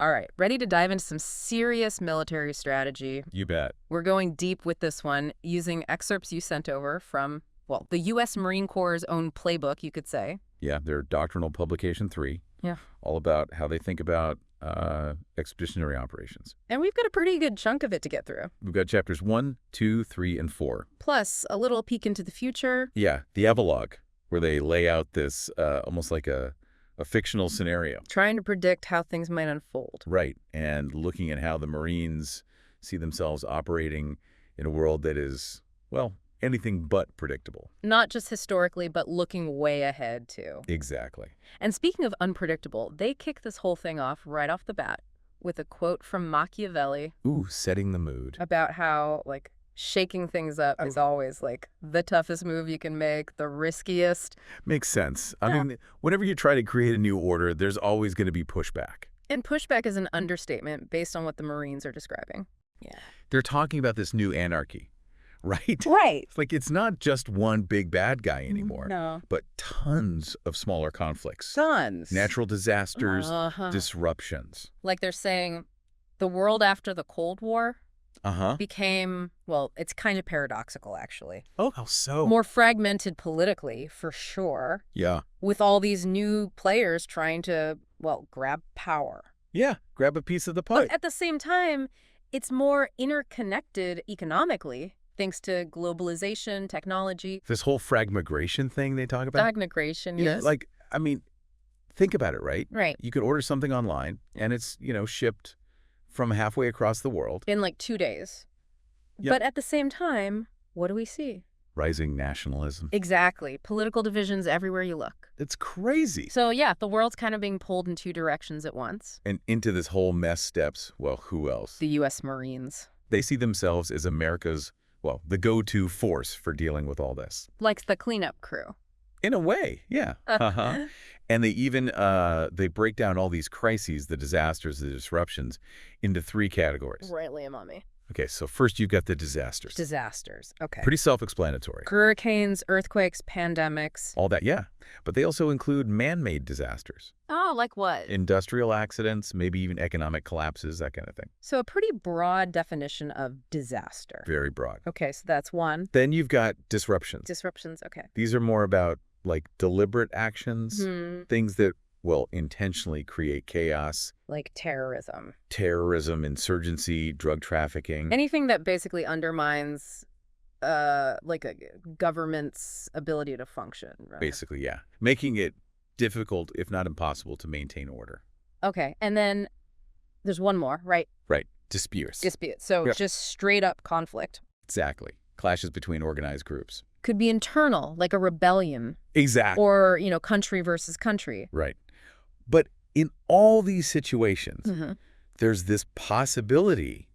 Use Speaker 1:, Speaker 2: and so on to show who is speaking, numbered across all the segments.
Speaker 1: All right, ready to dive into some serious military strategy.
Speaker 2: You bet.
Speaker 1: We're going deep with this one using excerpts you sent over from, well, the U.S. Marine Corps' own playbook, you could say.
Speaker 2: Yeah, their doctrinal publication 3,
Speaker 1: Yeah.
Speaker 2: all about how they think about expeditionary operations.
Speaker 1: And we've got a pretty good chunk of it to get through.
Speaker 2: We've got chapters 1, 2, 3, and 4.
Speaker 1: Plus, a little peek into the future.
Speaker 2: Yeah, the epilogue, where they lay out this almost like a fictional scenario.
Speaker 1: Trying to predict how things might unfold.
Speaker 2: Right, and looking at how the Marines see themselves operating in a world that is, well, anything but predictable.
Speaker 1: Not just historically, but looking way ahead, too.
Speaker 2: Exactly.
Speaker 1: And speaking of unpredictable, they kick this whole thing off right off the bat with a quote from Machiavelli.
Speaker 2: Ooh, setting the mood.
Speaker 1: About how, like, shaking things up is always, like, the toughest move you can make, the riskiest.
Speaker 2: Makes sense. I mean, whenever you try to create a new order, there's always going to be pushback.
Speaker 1: And pushback is an understatement based on what the Marines are describing. Yeah.
Speaker 2: They're talking about this new anarchy, right?
Speaker 1: Right.
Speaker 2: It's like it's not just one big bad guy anymore,
Speaker 1: No.
Speaker 2: but tons of smaller conflicts.
Speaker 1: Tons.
Speaker 2: Natural disasters, disruptions.
Speaker 1: Like they're saying the world after the Cold War
Speaker 2: Uh-huh.
Speaker 1: became, well, it's kind of paradoxical, actually.
Speaker 2: Oh, how so?
Speaker 1: More fragmented politically, for sure,
Speaker 2: Yeah.
Speaker 1: with all these new players trying to, well, grab power.
Speaker 2: Yeah, grab a piece of the pie.
Speaker 1: But at the same time, it's more interconnected economically, thanks to globalization, technology.
Speaker 2: This whole fragmigration thing they talk about?
Speaker 1: Stagnation,
Speaker 2: Yeah,
Speaker 1: yes.
Speaker 2: like, I mean, think about it, right?
Speaker 1: Right.
Speaker 2: You could order something online, and it's, shipped from halfway across the world.
Speaker 1: In like 2 days.
Speaker 2: Yep.
Speaker 1: But at the same time, what do we see?
Speaker 2: Rising nationalism.
Speaker 1: Exactly. Political divisions everywhere you look.
Speaker 2: It's crazy.
Speaker 1: So yeah, the world's kind of being pulled in two directions at once.
Speaker 2: And into this whole mess steps, well, who else?
Speaker 1: The U.S. Marines.
Speaker 2: They see themselves as America's, well, the go-to force for dealing with all this.
Speaker 1: Like the cleanup crew.
Speaker 2: In a way, yeah. Uh-huh. And they even, they break down all these crises, the disasters, the disruptions, into 3 categories.
Speaker 1: Right, lay 'em on me.
Speaker 2: Okay, so first you've got the disasters.
Speaker 1: Disasters. Okay.
Speaker 2: Pretty self-explanatory.
Speaker 1: Hurricanes, earthquakes, pandemics.
Speaker 2: All that, yeah. But they also include man-made disasters.
Speaker 1: Oh, like what?
Speaker 2: Industrial accidents, maybe even economic collapses, that kind of thing.
Speaker 1: So a pretty broad definition of disaster.
Speaker 2: Very broad.
Speaker 1: Okay, so that's one.
Speaker 2: Then you've got disruptions.
Speaker 1: Disruptions, okay.
Speaker 2: These are more about, like, deliberate actions, things that will intentionally create chaos.
Speaker 1: Like terrorism.
Speaker 2: Terrorism, insurgency, drug trafficking.
Speaker 1: Anything that basically undermines like a government's ability to function. Right?
Speaker 2: Basically, yeah. Making it difficult, if not impossible, to maintain order.
Speaker 1: Okay, and then there's one more, right?
Speaker 2: Right. Disputes.
Speaker 1: Disputes. So
Speaker 2: Yep.
Speaker 1: just straight up conflict.
Speaker 2: Exactly. Clashes between organized groups.
Speaker 1: Could be internal, like a rebellion.
Speaker 2: Exactly.
Speaker 1: Or, country versus country.
Speaker 2: Right. But in all these situations,
Speaker 1: Mm-hmm.
Speaker 2: there's this possibility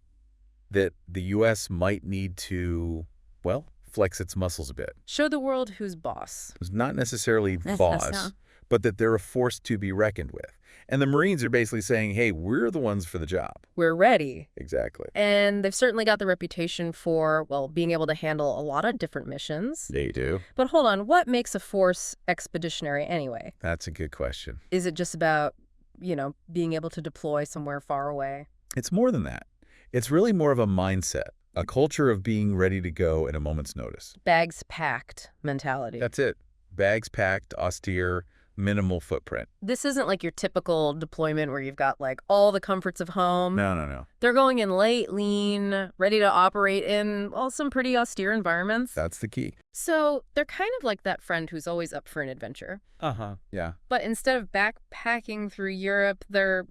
Speaker 2: that the U.S. might need to, well, flex its muscles a bit.
Speaker 1: Show the world who's boss.
Speaker 2: It's not necessarily
Speaker 1: That's
Speaker 2: boss,
Speaker 1: so.
Speaker 2: but that they're a force to be reckoned with. And the Marines are basically saying, hey, we're the ones for the job.
Speaker 1: We're ready.
Speaker 2: Exactly.
Speaker 1: And they've certainly got the reputation for, well, being able to handle a lot of different missions.
Speaker 2: They do.
Speaker 1: But hold on, what makes a force expeditionary anyway?
Speaker 2: That's a good question.
Speaker 1: Is it just about, being able to deploy somewhere far away?
Speaker 2: It's more than that. It's really more of a mindset, a culture of being ready to go at a moment's notice.
Speaker 1: Bags packed mentality.
Speaker 2: That's it. Bags packed, austere, minimal footprint.
Speaker 1: This isn't like your typical deployment where you've got like all the comforts of home.
Speaker 2: No.
Speaker 1: They're going in late, lean, ready to operate in, well, some pretty austere environments.
Speaker 2: That's the key.
Speaker 1: So they're kind of like that friend who's always up for an adventure.
Speaker 2: Uh-huh. Yeah.
Speaker 1: But instead of backpacking through Europe, they're,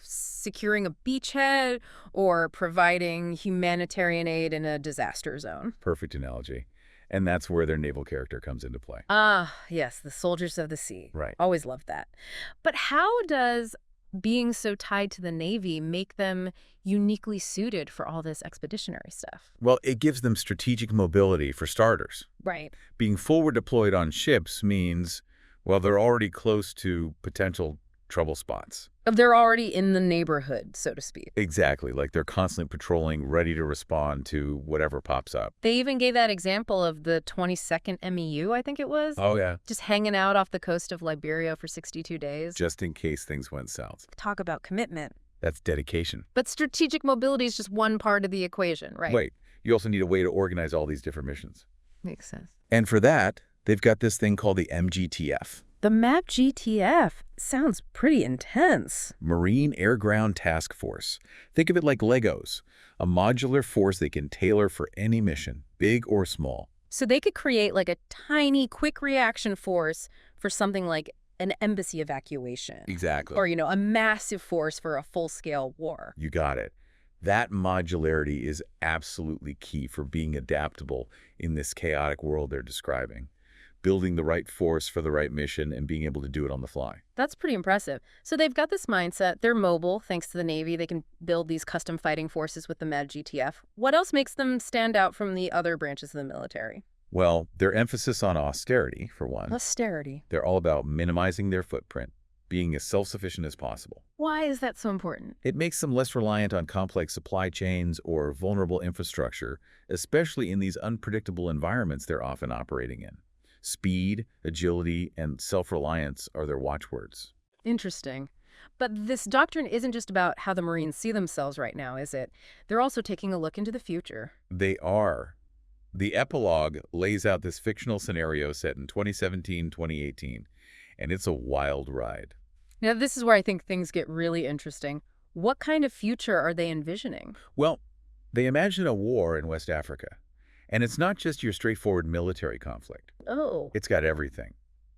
Speaker 1: securing a beachhead or providing humanitarian aid in a disaster zone.
Speaker 2: Perfect analogy. And that's where their naval character comes into play.
Speaker 1: Ah, yes, the soldiers of the sea.
Speaker 2: Right.
Speaker 1: Always loved that. But how does being so tied to the Navy make them uniquely suited for all this expeditionary stuff?
Speaker 2: Well, it gives them strategic mobility for starters.
Speaker 1: Right.
Speaker 2: Being forward deployed on ships means, well, they're already close to potential trouble spots.
Speaker 1: They're already in the neighborhood, so to speak.
Speaker 2: Exactly, like they're constantly patrolling, ready to respond to whatever pops up.
Speaker 1: They even gave that example of the 22nd MEU, I think it was.
Speaker 2: Oh, yeah.
Speaker 1: Just hanging out off the coast of Liberia for 62 days.
Speaker 2: Just in case things went south.
Speaker 1: Talk about commitment.
Speaker 2: That's dedication.
Speaker 1: But strategic mobility is just one part of the equation, right?
Speaker 2: Wait, you also need a way to organize all these different missions.
Speaker 1: Makes sense.
Speaker 2: And for that, they've got this thing called the MGTF.
Speaker 1: The MAGTF sounds pretty intense.
Speaker 2: Marine Air Ground Task Force. Think of it like Legos, a modular force they can tailor for any mission, big or small.
Speaker 1: So they could create like a tiny, quick reaction force for something like an embassy evacuation.
Speaker 2: Exactly.
Speaker 1: Or, a massive force for a full-scale war.
Speaker 2: You got it. That modularity is absolutely key for being adaptable in this chaotic world they're describing. Building the right force for the right mission and being able to do it on the fly.
Speaker 1: That's pretty impressive. So they've got this mindset. They're mobile, thanks to the Navy. They can build these custom fighting forces with the MAGTF. What else makes them stand out from the other branches of the military?
Speaker 2: Well, their emphasis on austerity, for one.
Speaker 1: Austerity.
Speaker 2: They're all about minimizing their footprint, being as self-sufficient as possible.
Speaker 1: Why is that so important?
Speaker 2: It makes them less reliant on complex supply chains or vulnerable infrastructure, especially in these unpredictable environments they're often operating in. Speed, agility, and self-reliance are their watchwords.
Speaker 1: Interesting. But this doctrine isn't just about how the Marines see themselves right now, is it? They're also taking a look into the future.
Speaker 2: They are. The epilogue lays out this fictional scenario set in 2017-2018, and it's a wild ride.
Speaker 1: Now, this is where I think things get really interesting. What kind of future are they envisioning?
Speaker 2: Well, they imagine a war in West Africa. And it's not just your straightforward military conflict.
Speaker 1: Oh.
Speaker 2: It's got everything.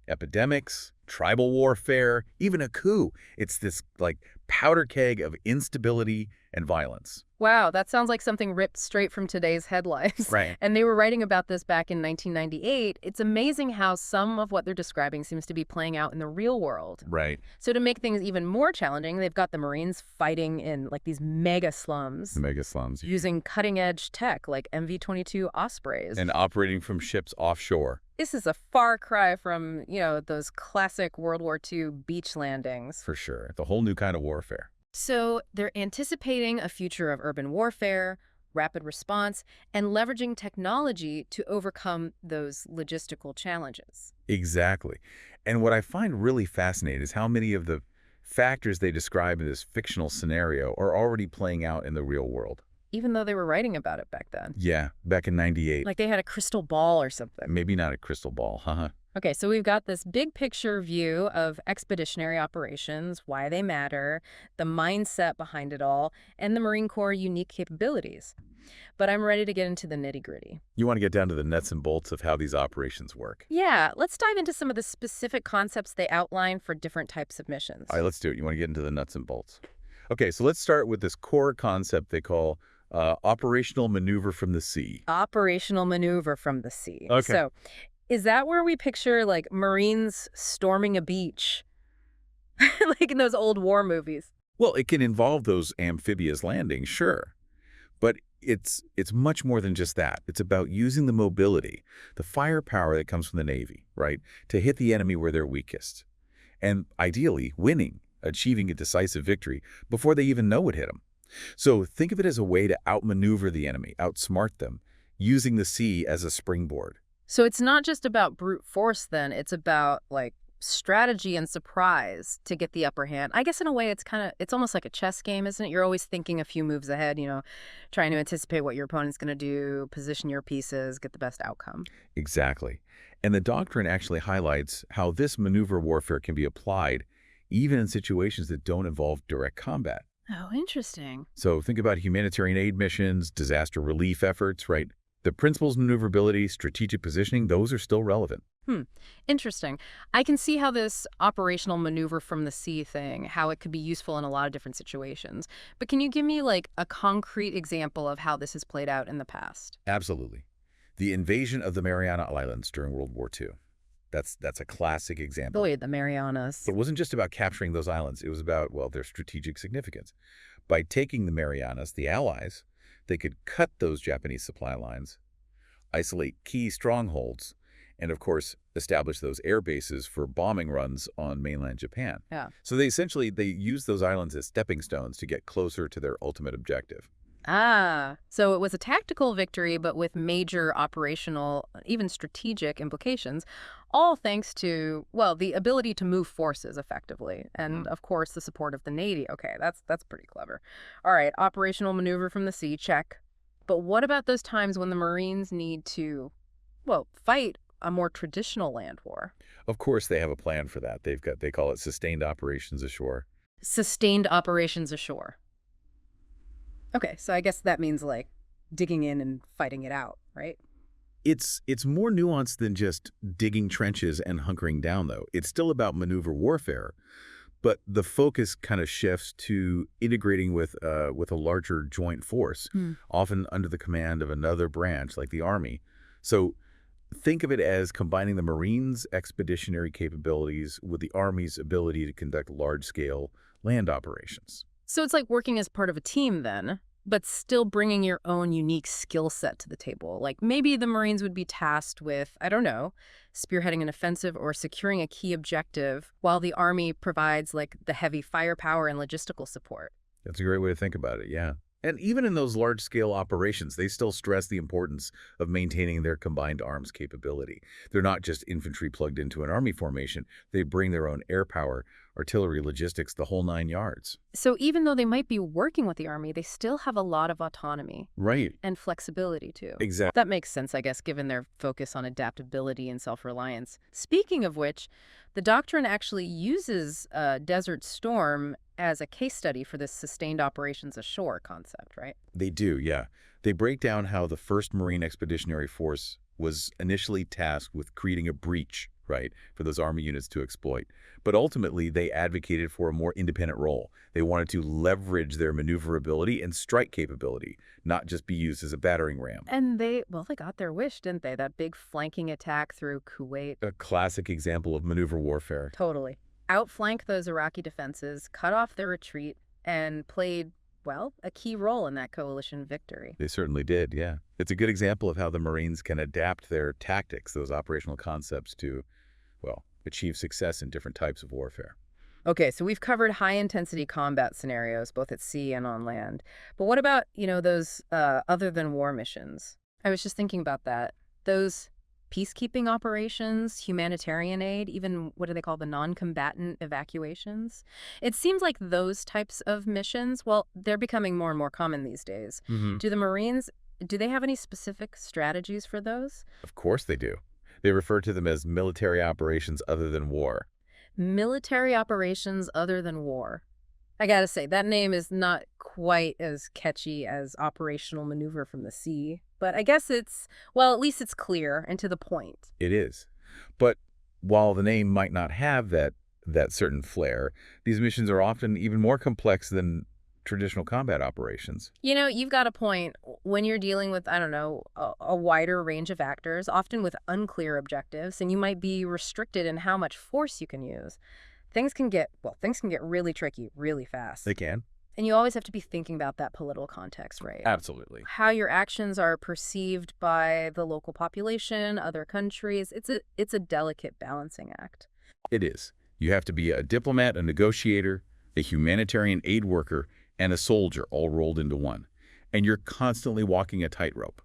Speaker 2: Epidemics, tribal warfare, even a coup. It's this, powder keg of instability and violence.
Speaker 1: Wow, that sounds like something ripped straight from today's headlines.
Speaker 2: Right.
Speaker 1: And they were writing about this back in 1998. It's amazing how some of what they're describing seems to be playing out in the real world.
Speaker 2: Right.
Speaker 1: So to make things even more challenging, they've got the Marines fighting in these mega slums.
Speaker 2: The mega slums.
Speaker 1: Using cutting-edge tech like MV-22 Ospreys.
Speaker 2: And operating from ships offshore.
Speaker 1: This is a far cry from, those classic World War II beach landings.
Speaker 2: For sure. It's a whole new kind of warfare.
Speaker 1: So they're anticipating a future of urban warfare, rapid response, and leveraging technology to overcome those logistical challenges.
Speaker 2: Exactly. And what I find really fascinating is how many of the factors they describe in this fictional scenario are already playing out in the real world.
Speaker 1: Even though they were writing about it back then.
Speaker 2: Yeah, back in '98.
Speaker 1: Like they had a crystal ball or something.
Speaker 2: Maybe not a crystal ball, haha.
Speaker 1: Okay, so we've got this big picture view of expeditionary operations, why they matter, the mindset behind it all, and the Marine Corps' unique capabilities. But I'm ready to get into the nitty-gritty.
Speaker 2: You want to get down to the nuts and bolts of how these operations work.
Speaker 1: Yeah, let's dive into some of the specific concepts they outline for different types of missions.
Speaker 2: All right, let's do it. You want to get into the nuts and bolts. Okay, so let's start with this core concept they call operational maneuver from the sea.
Speaker 1: Operational maneuver from the sea.
Speaker 2: Okay.
Speaker 1: So is that where we picture, Marines storming a beach? Like in those old war movies?
Speaker 2: Well, it can involve those amphibious landings, sure. But it's much more than just that. It's about using the mobility, the firepower that comes from the Navy, right, to hit the enemy where they're weakest. And ideally, winning, achieving a decisive victory before they even know it hit them. So think of it as a way to outmaneuver the enemy, outsmart them, using the sea as a springboard.
Speaker 1: So it's not just about brute force then, it's about strategy and surprise to get the upper hand. I guess in a way it's almost like a chess game, isn't it? You're always thinking a few moves ahead, trying to anticipate what your opponent's going to do, position your pieces, get the best outcome.
Speaker 2: Exactly. And the doctrine actually highlights how this maneuver warfare can be applied even in situations that don't involve direct combat.
Speaker 1: Oh, interesting.
Speaker 2: So think about humanitarian aid missions, disaster relief efforts, right? The principles of maneuverability, strategic positioning, those are still relevant.
Speaker 1: Interesting. I can see how this operational maneuver from the sea thing, how it could be useful in a lot of different situations. But can you give me a concrete example of how this has played out in the past?
Speaker 2: Absolutely. The invasion of the Mariana Islands during World War II. That's a classic example.
Speaker 1: Boy, the Marianas.
Speaker 2: It wasn't just about capturing those islands. It was about, their strategic significance. By taking the Marianas, the Allies, they could cut those Japanese supply lines, isolate key strongholds, and, of course, establish those air bases for bombing runs on mainland Japan.
Speaker 1: Yeah.
Speaker 2: So they use those islands as stepping stones to get closer to their ultimate objective.
Speaker 1: Ah, so it was a tactical victory, but with major operational, even strategic implications, all thanks to, well, the ability to move forces effectively, and of course the support of the Navy. Okay, that's pretty clever. All right, operational maneuver from the sea, check. But what about those times when the Marines need to, well, fight a more traditional land war?
Speaker 2: Of course, they have a plan for that. They call it sustained operations ashore.
Speaker 1: Sustained operations ashore. Okay, so I guess that means like digging in and fighting it out, right?
Speaker 2: It's more nuanced than just digging trenches and hunkering down, though. It's still about maneuver warfare, but the focus kind of shifts to integrating with a larger joint force, often under the command of another branch like the Army. So think of it as combining the Marines' expeditionary capabilities with the Army's ability to conduct large-scale land operations.
Speaker 1: So it's like working as part of a team then, but still bringing your own unique skill set to the table. Like maybe the Marines would be tasked with, I don't know, spearheading an offensive or securing a key objective, while the Army provides like the heavy firepower and logistical support.
Speaker 2: That's a great way to think about it, yeah. And even in those large-scale operations, they still stress the importance of maintaining their combined arms capability. They're not just infantry plugged into an Army formation. They bring their own air power, artillery, logistics, the whole 9 yards.
Speaker 1: So even though they might be working with the Army, they still have a lot of autonomy.
Speaker 2: Right.
Speaker 1: And flexibility, too.
Speaker 2: Exactly.
Speaker 1: That makes sense, I guess, given their focus on adaptability and self-reliance. Speaking of which, the doctrine actually uses Desert Storm as a case study for this sustained operations ashore concept, right?
Speaker 2: They do, yeah. They break down how the 1st Marine Expeditionary Force was initially tasked with creating a breach, right, for those Army units to exploit. But ultimately, they advocated for a more independent role. They wanted to leverage their maneuverability and strike capability, not just be used as a battering ram.
Speaker 1: And they got their wish, didn't they? That big flanking attack through Kuwait.
Speaker 2: A classic example of maneuver warfare.
Speaker 1: Totally. Outflanked those Iraqi defenses, cut off their retreat, and played, well, a key role in that coalition victory.
Speaker 2: They certainly did, yeah. It's a good example of how the Marines can adapt their tactics, those operational concepts, to, well, achieve success in different types of warfare.
Speaker 1: Okay, so we've covered high-intensity combat scenarios, both at sea and on land. But what about, those other-than-war missions? I was just thinking about that. Those peacekeeping operations, humanitarian aid, even what do they call the non-combatant evacuations? It seems like those types of missions, well, they're becoming more and more common these days. Do the Marines, do they have any specific strategies for those?
Speaker 2: Of course they do. They refer to them as military operations other than war.
Speaker 1: Military operations other than war. I gotta say, that name is not quite as catchy as operational maneuver from the sea, but I guess well, at least it's clear and to the point.
Speaker 2: It is. But while the name might not have that certain flair, these missions are often even more complex than traditional combat operations.
Speaker 1: You've got a point. When you're dealing with, I don't know, a wider range of actors, often with unclear objectives, and you might be restricted in how much force you can use, things can get really tricky really fast.
Speaker 2: They can.
Speaker 1: And you always have to be thinking about that political context, right?
Speaker 2: Absolutely.
Speaker 1: How your actions are perceived by the local population, other countries. It's a delicate balancing act.
Speaker 2: It is. You have to be a diplomat, a negotiator, a humanitarian aid worker, and a soldier all rolled into one. And you're constantly walking a tightrope,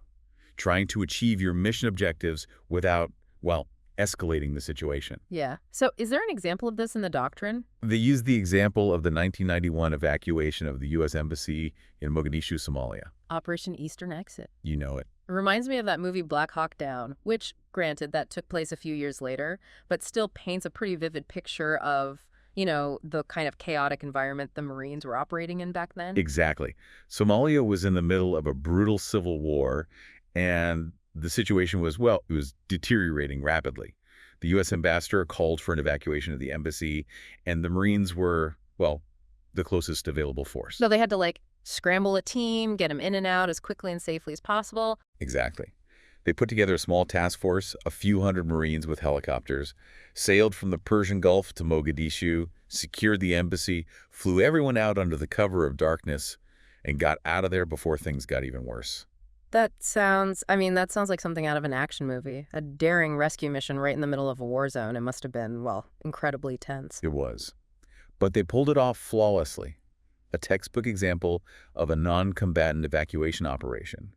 Speaker 2: trying to achieve your mission objectives without, well, escalating the situation.
Speaker 1: Yeah. So is there an example of this in the doctrine?
Speaker 2: They use the example of the 1991 evacuation of the U.S. Embassy in Mogadishu, Somalia.
Speaker 1: Operation Eastern Exit.
Speaker 2: You know it.
Speaker 1: It reminds me of that movie Black Hawk Down, which, granted, that took place a few years later, but still paints a pretty vivid picture of, the kind of chaotic environment the Marines were operating in back then.
Speaker 2: Exactly. Somalia was in the middle of a brutal civil war, and the situation was, well, it was deteriorating rapidly. The U.S. ambassador called for an evacuation of the embassy, and the Marines were, well, the closest available force.
Speaker 1: So they had to, scramble a team, get them in and out as quickly and safely as possible.
Speaker 2: Exactly. They put together a small task force, a few hundred Marines with helicopters, sailed from the Persian Gulf to Mogadishu, secured the embassy, flew everyone out under the cover of darkness, and got out of there before things got even worse.
Speaker 1: That sounds like something out of an action movie. A daring rescue mission right in the middle of a war zone. It must have been, well, incredibly tense.
Speaker 2: It was. But they pulled it off flawlessly. A textbook example of a non-combatant evacuation operation.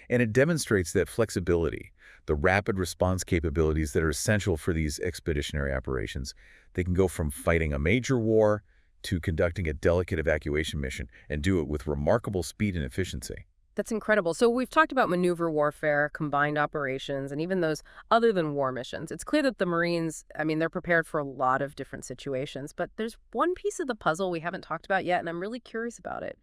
Speaker 2: And it demonstrates that flexibility, the rapid response capabilities that are essential for these expeditionary operations, they can go from fighting a major war to conducting a delicate evacuation mission and do it with remarkable speed and efficiency.
Speaker 1: That's incredible. So we've talked about maneuver warfare, combined operations, and even those other than war missions. It's clear that the Marines, they're prepared for a lot of different situations, but there's one piece of the puzzle we haven't talked about yet, and I'm really curious about it.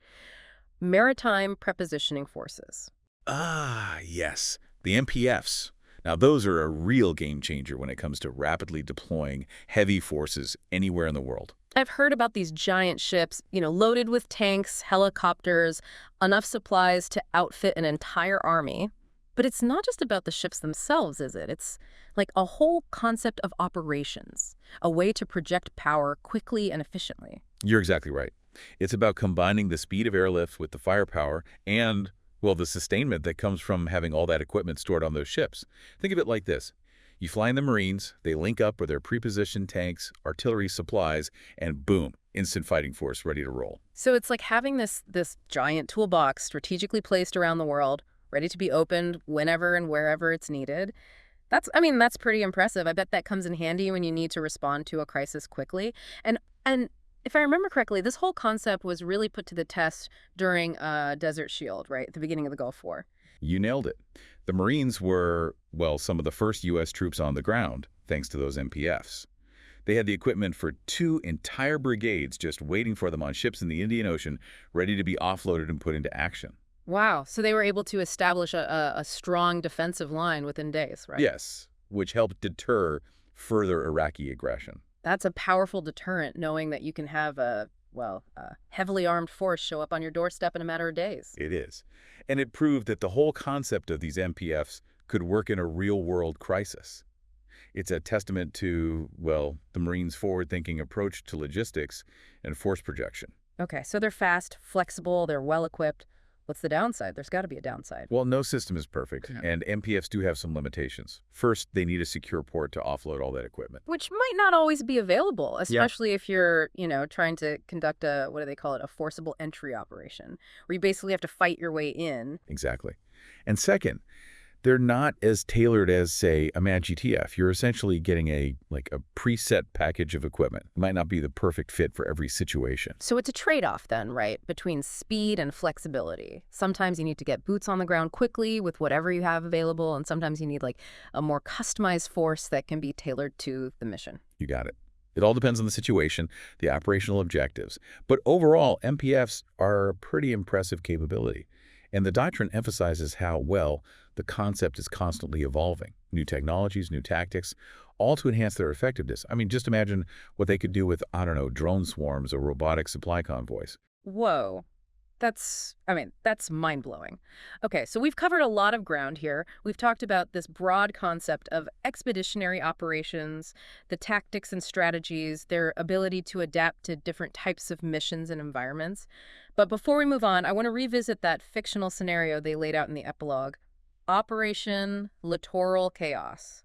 Speaker 1: Maritime prepositioning forces.
Speaker 2: Ah, yes, the MPFs. Now, those are a real game changer when it comes to rapidly deploying heavy forces anywhere in the world.
Speaker 1: I've heard about these giant ships, loaded with tanks, helicopters, enough supplies to outfit an entire army. But it's not just about the ships themselves, is it? It's like a whole concept of operations, a way to project power quickly and efficiently.
Speaker 2: You're exactly right. It's about combining the speed of airlift with the firepower and, well, the sustainment that comes from having all that equipment stored on those ships. Think of it like this. You fly in the Marines, they link up with their pre-positioned tanks, artillery supplies, and boom, instant fighting force ready to roll.
Speaker 1: So it's like having this giant toolbox strategically placed around the world, ready to be opened whenever and wherever it's needed. That's pretty impressive. I bet that comes in handy when you need to respond to a crisis quickly. And if I remember correctly, this whole concept was really put to the test during Desert Shield, right, at the beginning of the Gulf War.
Speaker 2: You nailed it. The Marines were, well, some of the first U.S. troops on the ground, thanks to those MPFs. They had the equipment for 2 entire brigades just waiting for them on ships in the Indian Ocean, ready to be offloaded and put into action.
Speaker 1: Wow. So they were able to establish a strong defensive line within days, right?
Speaker 2: Yes, which helped deter further Iraqi aggression.
Speaker 1: That's a powerful deterrent, knowing that you can have a heavily armed force show up on your doorstep in a matter of days.
Speaker 2: It is. And it proved that the whole concept of these MPFs could work in a real-world crisis. It's a testament to, well, the Marines' forward-thinking approach to logistics and force projection.
Speaker 1: Okay, so they're fast, flexible, they're well-equipped. What's the downside? There's got to be a downside.
Speaker 2: Well, no system is perfect,
Speaker 1: Yeah.
Speaker 2: and MPFs do have some limitations. First, they need a secure port to offload all that equipment.
Speaker 1: Which might not always be available, especially if you're, trying to conduct what do they call it, a forcible entry operation, where you basically have to fight your way in.
Speaker 2: Exactly. And second, they're not as tailored as, say, a MAGTF. You're essentially getting a preset package of equipment. It might not be the perfect fit for every situation.
Speaker 1: So it's a trade-off then, right, between speed and flexibility. Sometimes you need to get boots on the ground quickly with whatever you have available, and sometimes you need a more customized force that can be tailored to the mission.
Speaker 2: You got it. It all depends on the situation, the operational objectives. But overall, MPFs are a pretty impressive capability. And the doctrine emphasizes how, well, the concept is constantly evolving. New technologies, new tactics, all to enhance their effectiveness. Just imagine what they could do with, I don't know, drone swarms or robotic supply convoys.
Speaker 1: Whoa. That's mind-blowing. Okay, so we've covered a lot of ground here. We've talked about this broad concept of expeditionary operations, the tactics and strategies, their ability to adapt to different types of missions and environments. But before we move on, I want to revisit that fictional scenario they laid out in the epilogue, Operation Littoral Chaos.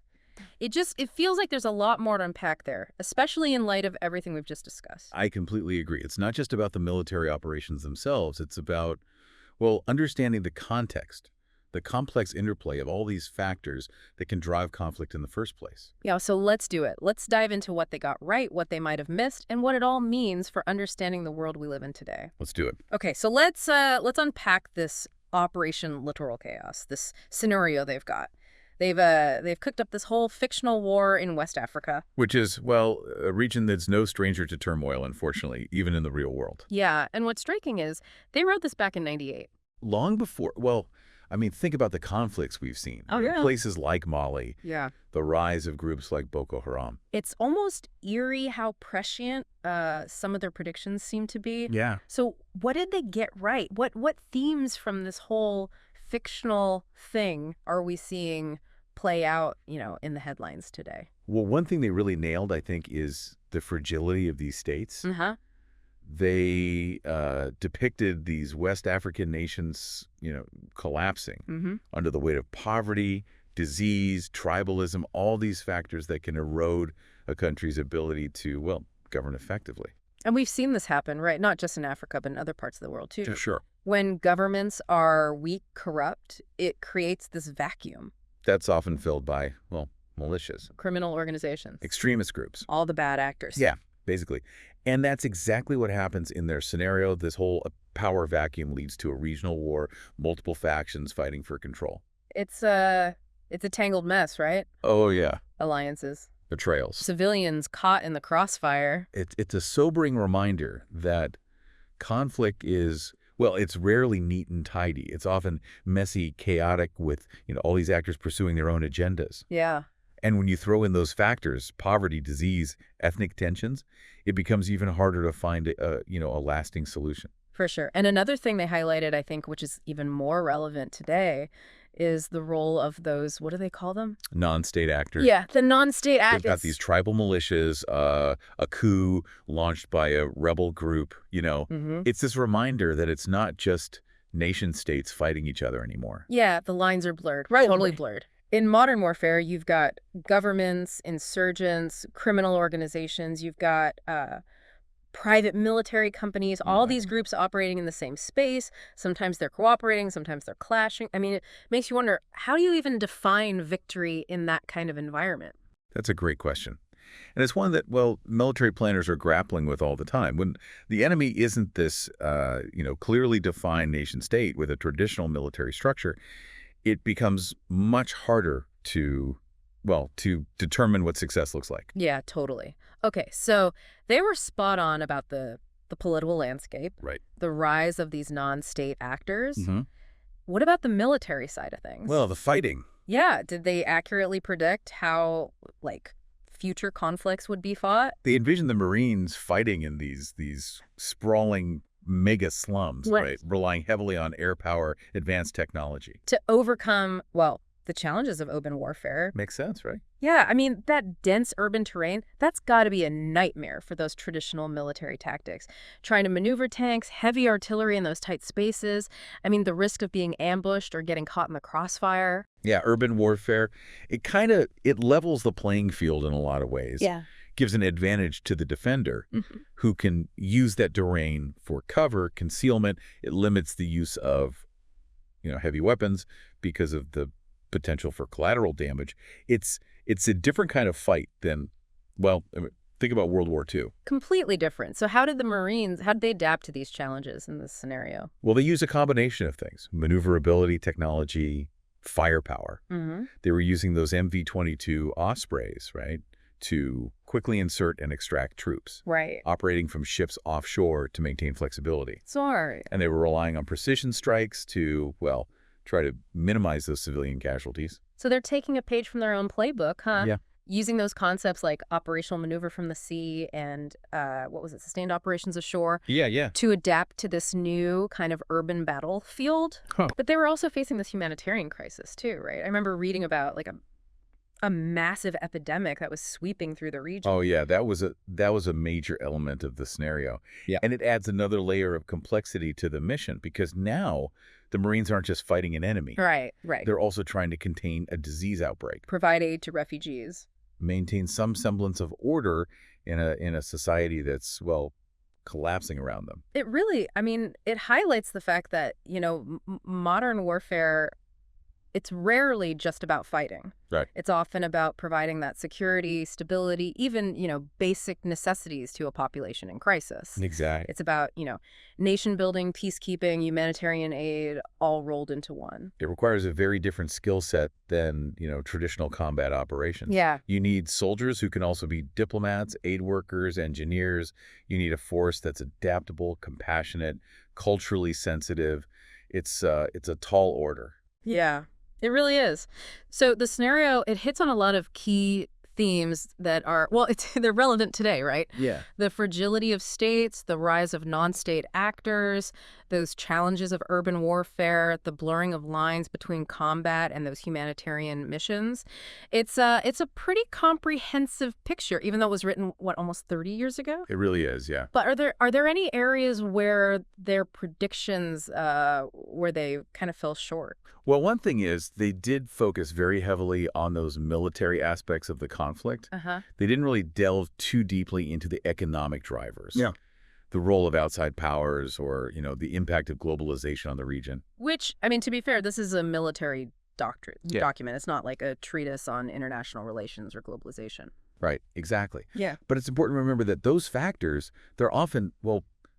Speaker 1: It feels like there's a lot more to unpack there, especially in light of everything we've just discussed.
Speaker 2: I completely agree. It's not just about the military operations themselves. It's about, well, understanding the context, the complex interplay of all these factors that can drive conflict in the first place.
Speaker 1: Yeah, so let's do it. Let's dive into what they got right, what they might have missed, and what it all means for understanding the world we live in today.
Speaker 2: Let's do it.
Speaker 1: Okay, so let's unpack this Operation Littoral Chaos, this scenario they've got. They've cooked up this whole fictional war in West Africa.
Speaker 2: Which is, well, a region that's no stranger to turmoil, unfortunately, even in the real world.
Speaker 1: Yeah, and what's striking is they wrote this back in '98.
Speaker 2: Long before, well, think about the conflicts we've seen.
Speaker 1: Oh, yeah.
Speaker 2: Places like Mali,
Speaker 1: Yeah.
Speaker 2: the rise of groups like Boko Haram.
Speaker 1: It's almost eerie how prescient some of their predictions seem to be.
Speaker 2: Yeah.
Speaker 1: So what did they get right? What themes from this whole fictional thing are we seeing play out, in the headlines today?
Speaker 2: Well, one thing they really nailed, I think, is the fragility of these states.
Speaker 1: Uh-huh.
Speaker 2: They depicted these West African nations, collapsing
Speaker 1: Mm-hmm.
Speaker 2: under the weight of poverty, disease, tribalism, all these factors that can erode a country's ability to, well, govern effectively.
Speaker 1: And we've seen this happen, right? Not just in Africa, but in other parts of the world, too.
Speaker 2: Sure.
Speaker 1: When governments are weak, corrupt, it creates this vacuum.
Speaker 2: That's often filled by, well, militias,
Speaker 1: Criminal organizations.
Speaker 2: extremist groups.
Speaker 1: All the bad actors.
Speaker 2: Yeah, basically. And that's exactly what happens in their scenario. This whole power vacuum leads to a regional war, multiple factions fighting for control.
Speaker 1: It's a tangled mess, right?
Speaker 2: Oh, yeah.
Speaker 1: Alliances.
Speaker 2: Betrayals.
Speaker 1: Civilians caught in the crossfire.
Speaker 2: It's a sobering reminder that conflict is, well, it's rarely neat and tidy. It's often messy, chaotic, with all these actors pursuing their own agendas.
Speaker 1: Yeah.
Speaker 2: And when you throw in those factors, poverty, disease, ethnic tensions, it becomes even harder to find a lasting solution.
Speaker 1: For sure. And another thing they highlighted, I think, which is even more relevant today, is the role of those, what do they call them?
Speaker 2: Non-state actors.
Speaker 1: Yeah, the non-state
Speaker 2: They've
Speaker 1: actors.
Speaker 2: got these tribal militias, a coup launched by a rebel group. It's this reminder that it's not just nation states fighting each other anymore.
Speaker 1: Yeah, the lines are blurred. Right. Totally blurred. In modern warfare, you've got governments, insurgents, criminal organizations. You've got private military companies, all these groups operating in the same space. Sometimes they're cooperating, sometimes they're clashing. I mean, it makes you wonder, how do you even define victory in that kind of environment?
Speaker 2: That's a great question. And it's one that, well, military planners are grappling with all the time. When the enemy isn't this, clearly defined nation state with a traditional military structure, it becomes much harder to determine what success looks like.
Speaker 1: Yeah, totally. Okay, so they were spot on about the political landscape,
Speaker 2: Right.
Speaker 1: the rise of these non-state actors.
Speaker 2: Mm-hmm.
Speaker 1: What about the military side of things?
Speaker 2: Well, the fighting.
Speaker 1: Yeah, did they accurately predict how, future conflicts would be fought?
Speaker 2: They envisioned the Marines fighting in these sprawling mega slums, right? Relying heavily on air power, advanced technology.
Speaker 1: To overcome, the challenges of urban warfare.
Speaker 2: Makes sense, right?
Speaker 1: Yeah, I mean, that dense urban terrain, that's got to be a nightmare for those traditional military tactics. Trying to maneuver tanks, heavy artillery in those tight spaces. I mean, the risk of being ambushed or getting caught in the crossfire.
Speaker 2: Yeah, urban warfare, it levels the playing field in a lot of ways.
Speaker 1: Yeah.
Speaker 2: Gives an advantage to the defender who can use that terrain for cover, concealment. It limits the use of, heavy weapons because of the potential for collateral damage. It's a different kind of fight than, think about World War II.
Speaker 1: Completely different. So how did they adapt to these challenges in this scenario?
Speaker 2: Well, they use a combination of things: maneuverability, technology, firepower.
Speaker 1: Mm-hmm.
Speaker 2: They were using those MV-22 Ospreys, right, to quickly insert and extract troops.
Speaker 1: Right.
Speaker 2: Operating from ships offshore to maintain flexibility.
Speaker 1: Sorry.
Speaker 2: And they were relying on precision strikes to, try to minimize those civilian casualties.
Speaker 1: So they're taking a page from their own playbook, huh?
Speaker 2: Yeah.
Speaker 1: Using those concepts like operational maneuver from the sea and, sustained operations ashore.
Speaker 2: Yeah.
Speaker 1: To adapt to this new kind of urban battlefield.
Speaker 2: Huh.
Speaker 1: But they were also facing this humanitarian crisis too, right? I remember reading about a massive epidemic that was sweeping through the region.
Speaker 2: Oh yeah, that was a major element of the scenario.
Speaker 1: Yeah.
Speaker 2: And it adds another layer of complexity to the mission because now the Marines aren't just fighting an enemy.
Speaker 1: Right.
Speaker 2: They're also trying to contain a disease outbreak.
Speaker 1: Provide aid to refugees.
Speaker 2: Maintain some semblance of order in a society that's, collapsing around them.
Speaker 1: It really, it highlights the fact that, modern warfare, it's rarely just about fighting.
Speaker 2: Right.
Speaker 1: It's often about providing that security, stability, even, basic necessities to a population in crisis.
Speaker 2: Exactly.
Speaker 1: It's about, nation building, peacekeeping, humanitarian aid, all rolled into one.
Speaker 2: It requires a very different skill set than, traditional combat operations.
Speaker 1: Yeah.
Speaker 2: You need soldiers who can also be diplomats, aid workers, engineers. You need a force that's adaptable, compassionate, culturally sensitive. It's a tall order.
Speaker 1: Yeah. It really is. So the scenario, it hits on a lot of key themes that are, well, they're relevant today, right?
Speaker 2: Yeah.
Speaker 1: The fragility of states, the rise of non-state actors, those challenges of urban warfare, the blurring of lines between combat and those humanitarian missions. It's a pretty comprehensive picture, even though it was written, what, almost 30 years ago?
Speaker 2: It really is, yeah.
Speaker 1: But are there any areas where their predictions where they kind of fell short?
Speaker 2: Well, one thing is they did focus very heavily on those military aspects of the conflict.
Speaker 1: Uh-huh.
Speaker 2: They didn't really delve too deeply into the economic drivers.
Speaker 3: Yeah.
Speaker 2: The role of outside powers or, the impact of globalization on the region.
Speaker 1: Which, I mean, to be fair, this is a military
Speaker 2: Yeah.
Speaker 1: document. It's not like a treatise on international relations or globalization.
Speaker 2: Right, exactly.
Speaker 1: Yeah.
Speaker 2: But it's important to remember that those factors, they're often,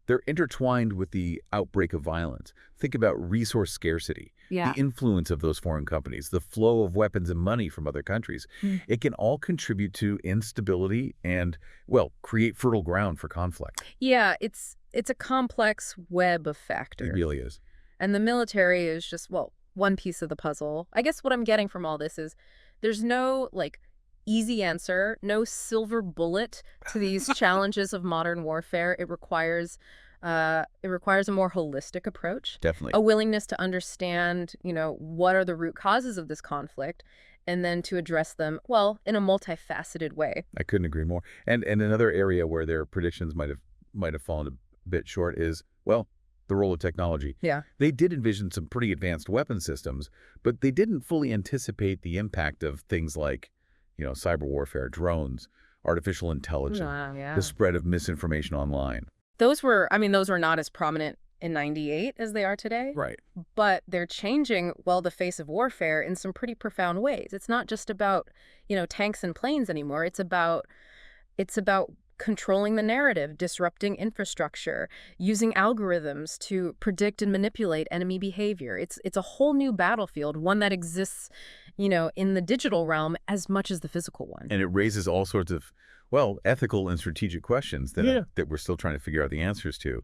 Speaker 2: they're intertwined with the outbreak of violence. Think about resource scarcity,
Speaker 1: Yeah.
Speaker 2: the influence of those foreign companies, the flow of weapons and money from other countries. It can all contribute to instability and, create fertile ground for conflict.
Speaker 1: Yeah, it's a complex web of factors.
Speaker 2: It really is.
Speaker 1: And the military is just, well, one piece of the puzzle. I guess what I'm getting from all this is there's no, easy answer, no silver bullet to these challenges of modern warfare. It requires a more holistic approach,
Speaker 2: Definitely.
Speaker 1: a willingness to understand, what are the root causes of this conflict, and then to address them, in a multifaceted way.
Speaker 2: I couldn't agree more. And another area where their predictions might have fallen a bit short is, the role of technology.
Speaker 1: Yeah.
Speaker 2: They did envision some pretty advanced weapon systems, but they didn't fully anticipate the impact of things like, cyber warfare, drones, artificial intelligence,
Speaker 1: Yeah.
Speaker 2: the spread of misinformation online.
Speaker 1: Those were not as prominent in '98 as they are today.
Speaker 2: Right.
Speaker 1: But they're changing, the face of warfare in some pretty profound ways. It's not just about, tanks and planes anymore. It's about controlling the narrative, disrupting infrastructure, using algorithms to predict and manipulate enemy behavior. It's a whole new battlefield, one that exists, in the digital realm as much as the physical one.
Speaker 2: And it raises all sorts of, ethical and strategic questions that we're still trying to figure out the answers to.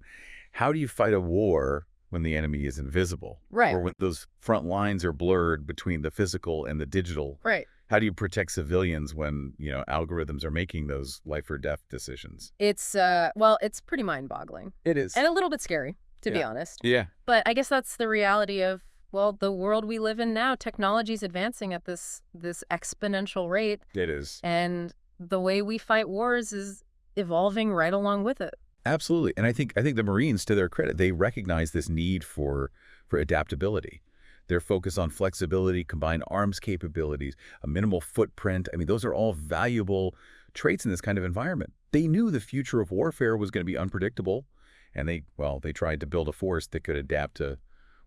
Speaker 2: How do you fight a war when the enemy is invisible?
Speaker 1: Right.
Speaker 2: Or when those front lines are blurred between the physical and the digital?
Speaker 1: Right.
Speaker 2: How do you protect civilians when, algorithms are making those life or death decisions?
Speaker 1: It's it's pretty mind-boggling.
Speaker 2: It is.
Speaker 1: And a little bit scary, to be
Speaker 2: Yeah.
Speaker 1: honest.
Speaker 2: Yeah.
Speaker 1: But I guess that's the reality of, the world we live in now. Technology's advancing at this exponential rate,
Speaker 2: It is.
Speaker 1: and the way we fight wars is evolving right along with it.
Speaker 2: Absolutely. And I think the Marines, to their credit, they recognize this need for adaptability. Their focus on flexibility, combined arms capabilities, a minimal footprint. I mean, those are all valuable traits in this kind of environment. They knew the future of warfare was going to be unpredictable, and they tried to build a force that could adapt to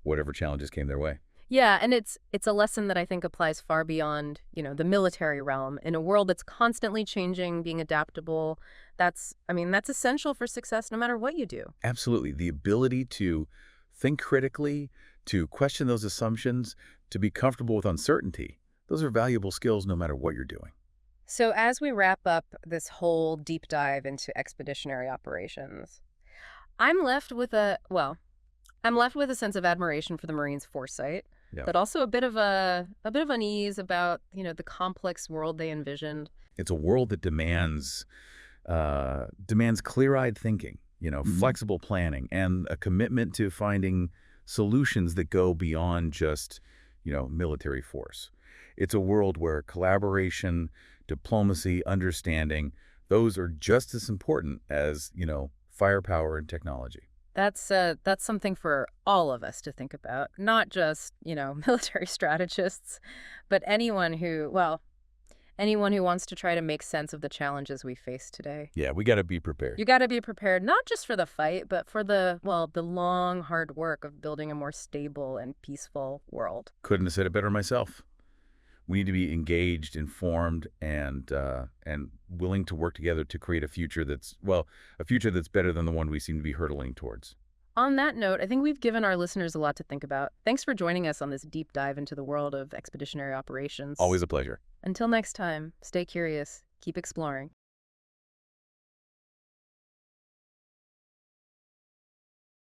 Speaker 2: whatever challenges came their way.
Speaker 1: Yeah, and it's a lesson that I think applies far beyond, the military realm. In a world that's constantly changing, being adaptable, that's essential for success no matter what you do.
Speaker 2: Absolutely. The ability to think critically, to question those assumptions, to be comfortable with uncertainty, those are valuable skills no matter what you're doing.
Speaker 1: So as we wrap up this whole deep dive into expeditionary operations, I'm left with a sense of admiration for the Marines' foresight,
Speaker 2: Yeah.
Speaker 1: but also a bit of unease about, the complex world they envisioned.
Speaker 2: It's a world that demands clear-eyed thinking, flexible planning, and a commitment to finding solutions that go beyond just, military force. It's a world where collaboration, diplomacy, understanding, those are just as important as, firepower and technology.
Speaker 1: That's something for all of us to think about, not just, military strategists, but anyone who wants to try to make sense of the challenges we face today.
Speaker 2: Yeah, we got to be prepared.
Speaker 1: You got to be prepared, not just for the fight, but for the long, hard work of building a more stable and peaceful world.
Speaker 2: Couldn't have said it better myself. We need to be engaged, informed, and willing to work together to create a future that's better than the one we seem to be hurtling towards.
Speaker 1: On that note, I think we've given our listeners a lot to think about. Thanks for joining us on this deep dive into the world of expeditionary operations.
Speaker 2: Always a pleasure.
Speaker 1: Until next time, stay curious, keep exploring.